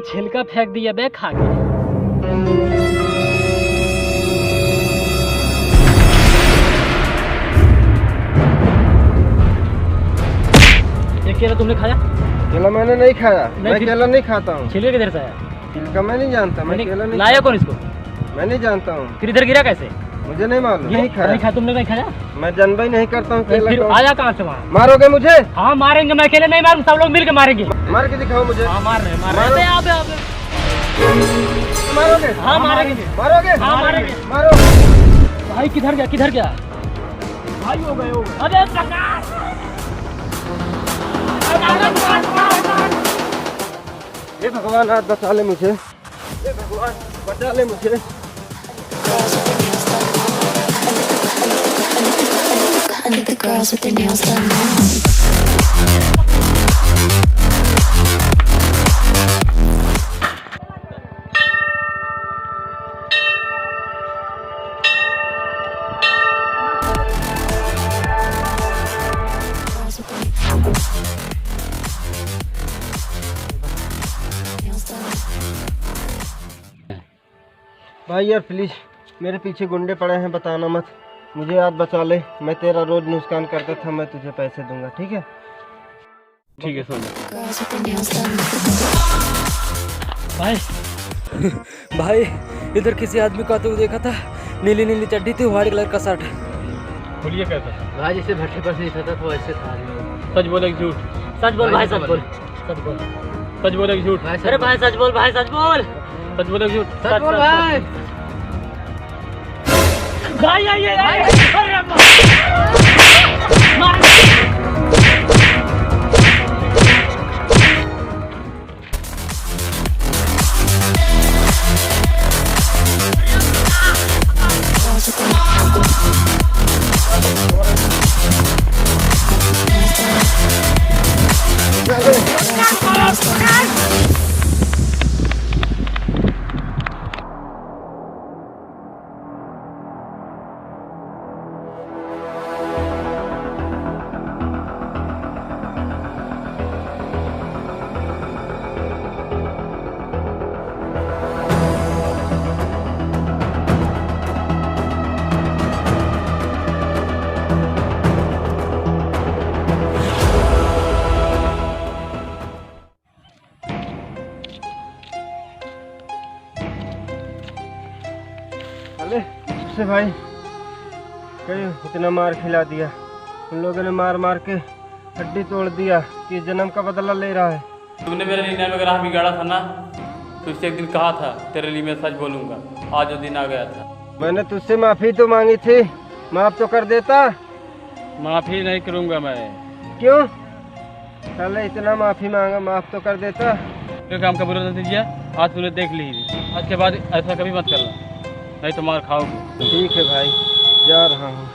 छिलका फेंक दिया बे खा के। ये केला तुमने खाया? केला मैंने नहीं खाया। मैं केला नहीं खाता हूँ। छिलके किधर से आया? छिलका मैं नहीं जानता। मैं केला नहीं लाया कौन इसको? मैं नहीं जानता हूँ। फिर इधर गिरा कैसे? मुझे नहीं मालूम। नहीं खाया। तुमने नहीं खाया? मैं जानबा ही नहीं करता हूँ। फिर आया कहाँ से वहाँ? मारोगे मुझे? हाँ मारेंगे, मैं अकेले नहीं मारूँ, सब लोग मिलकर मारेंगे। मार के दिखाओ मुझे। हाँ मार रहे मारोगे? हाँ मारेंगे। मारोगे? हाँ मारेंगे। मारो। भाई किधर गया? किधर गया? भाई हो गए। अबे प्रकाश! ये भगवान आज बचा ले मुझे। ये भगवान बचा ले मुझे। Look at the girls with their nails done now. भाई यार प्लीज, मेरे पीछे गुंडे पड़े हैं, बताना मत। मुझे याद बचा ले। मैं तेरा रोज नुकसान करता था, मैं तुझे पैसे दूंगा, ठीक है? ठीक है सुन भाई भाई इधर किसी आदमी को आते हुए देखा था, नीली नीली चड्डी थी, व्हाइट कलर का शर्ट। बोलिए कैसा? भाई जैसे भट्टे पर से था तो वैसे था। सच बोले कि झूठ? सच बोल भाई, सच बोल। सच बोल। सच बोले कि झूठ? अरे भाई सच बोल, भाई सच बोल। सच बोले कि झूठ? सच बोल भाई। भाई आइए अरे मार। अरे उससे भाई कहीं इतना मार खिला दिया, उन लोगों ने मार मार के हड्डी तोड़ दिया कि जन्म का बदला ले रहा है। तुमने मेरे लिए में ग्राह बिगाड़ा था ना, तो उससे एक दिन कहा था तेरे लिए मैं सच बोलूंगा। आज वो दिन आ गया था। मैंने तुझसे माफी तो मांगी थी, माफ तो कर देता। माफी नहीं करूंगा मैं। क्यों? पहले इतना माफी मांगा, माफ तो कर देता। कोई काम का बुरा नतीजा आज तूने देख ली। आज के बाद ऐसा कभी मत करना, नहीं तो मार खाओगे। ठीक है भाई, जा रहा हूँ।